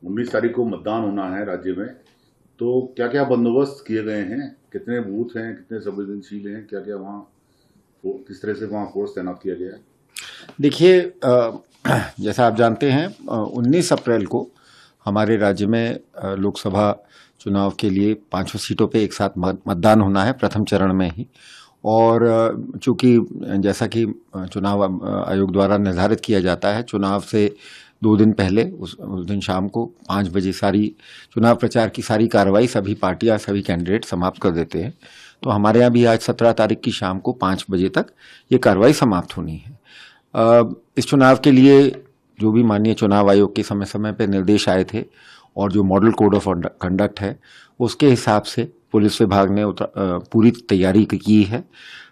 19 तारीख को मतदान होना है राज्य में, तो क्या क्या बंदोबस्त किए गए हैं? कितने बूथ हैं, कितने संवेदनशील हैं, क्या क्या वहाँ किस तरह से वहाँ फोर्स तैनात किया गया है? देखिए, जैसा आप जानते हैं, 19 अप्रैल को हमारे राज्य में लोकसभा चुनाव के लिए 5 सीटों पे एक साथ मतदान होना है, प्रथम चरण में ही। और चूंकि जैसा कि चुनाव आयोग द्वारा निर्धारित किया जाता है, चुनाव से 2 दिन पहले उस दिन शाम को 5 बजे सारी चुनाव प्रचार की सारी कार्रवाई सभी पार्टियां, सभी कैंडिडेट समाप्त कर देते हैं। तो हमारे यहाँ भी आज 17 तारीख की शाम को 5 बजे तक ये कार्रवाई समाप्त होनी है। इस चुनाव के लिए जो भी माननीय चुनाव आयोग के समय समय पर निर्देश आए थे और जो मॉडल कोड ऑफ कंडक्ट है, उसके हिसाब से पुलिस विभाग ने पूरी तैयारी की है।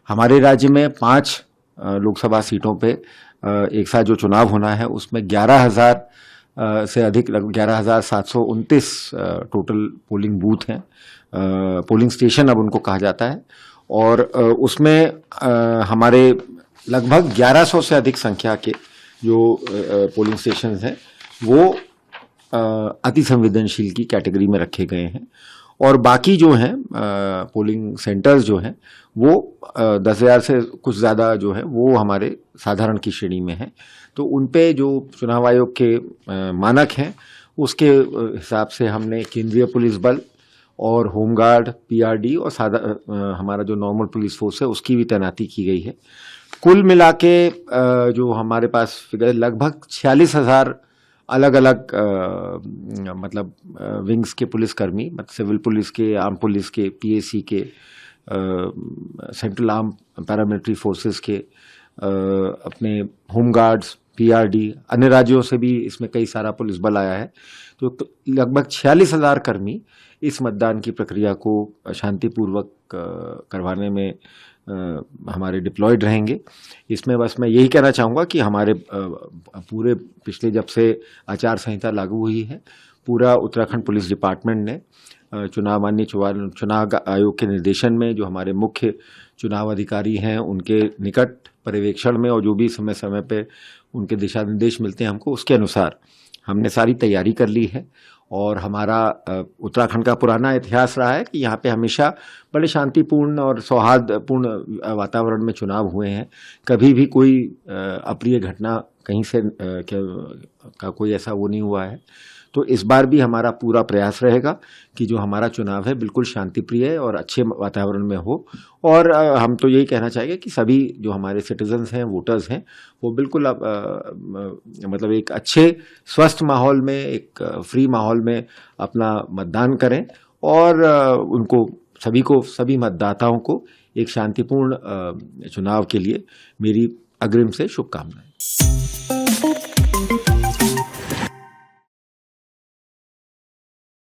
हमारे राज्य में 5 लोकसभा सीटों पे एक साथ जो चुनाव होना है, उसमें 11,000 से अधिक, लगभग 11,729 टोटल पोलिंग बूथ हैं, पोलिंग स्टेशन अब उनको कहा जाता है। और उसमें हमारे लगभग 1100 से अधिक संख्या के जो पोलिंग स्टेशन हैं वो अति संवेदनशील की कैटेगरी में रखे गए हैं। और बाकी जो हैं पोलिंग सेंटर्स जो हैं वो 10,000 से कुछ ज़्यादा जो है वो हमारे साधारण की श्रेणी में है। तो उन पे जो चुनाव आयोग के मानक हैं उसके हिसाब से हमने केंद्रीय पुलिस बल और होमगार्ड, पीआरडी और हमारा जो नॉर्मल पुलिस फोर्स है उसकी भी तैनाती की गई है। कुल मिला के जो हमारे पास फिगर लगभग 46,000 अलग अलग मतलब विंग्स के पुलिसकर्मी, मतलब सिविल पुलिस के, आर्म पुलिस के, पीएसी के, सेंट्रल आर्म पैरामिलिट्री फोर्सेस के, अपने होमगार्ड्स, पीआरडी, अन्य राज्यों से भी इसमें कई सारा पुलिस बल आया है। तो लगभग 46,000 कर्मी इस मतदान की प्रक्रिया को शांतिपूर्वक करवाने में हमारे डिप्लॉयड रहेंगे। इसमें बस मैं यही कहना चाहूँगा कि हमारे पूरे पिछले जब से आचार संहिता लागू हुई है, पूरा उत्तराखंड पुलिस डिपार्टमेंट ने माननीय चुनाव आयोग के निर्देशन में जो हमारे मुख्य चुनाव अधिकारी हैं उनके निकट पर्यवेक्षण में और जो भी समय समय पे उनके दिशा निर्देश मिलते हैं हमको, उसके अनुसार हमने सारी तैयारी कर ली है। और हमारा उत्तराखंड का पुराना इतिहास रहा है कि यहाँ पे हमेशा बड़े शांतिपूर्ण और सौहार्दपूर्ण वातावरण में चुनाव हुए हैं। कभी भी कोई अप्रिय घटना कहीं से का कोई ऐसा वो नहीं हुआ है। तो इस बार भी हमारा पूरा प्रयास रहेगा कि जो हमारा चुनाव है बिल्कुल शांतिप्रिय और अच्छे वातावरण में हो। और हम तो यही कहना चाहेंगे कि सभी जो हमारे सिटीजन्स हैं, वोटर्स हैं, वो बिल्कुल मतलब एक अच्छे स्वस्थ माहौल में, एक फ्री माहौल में अपना मतदान करें। और सभी मतदाताओं को एक शांतिपूर्ण चुनाव के लिए मेरी अग्रिम से शुभकामनाएं।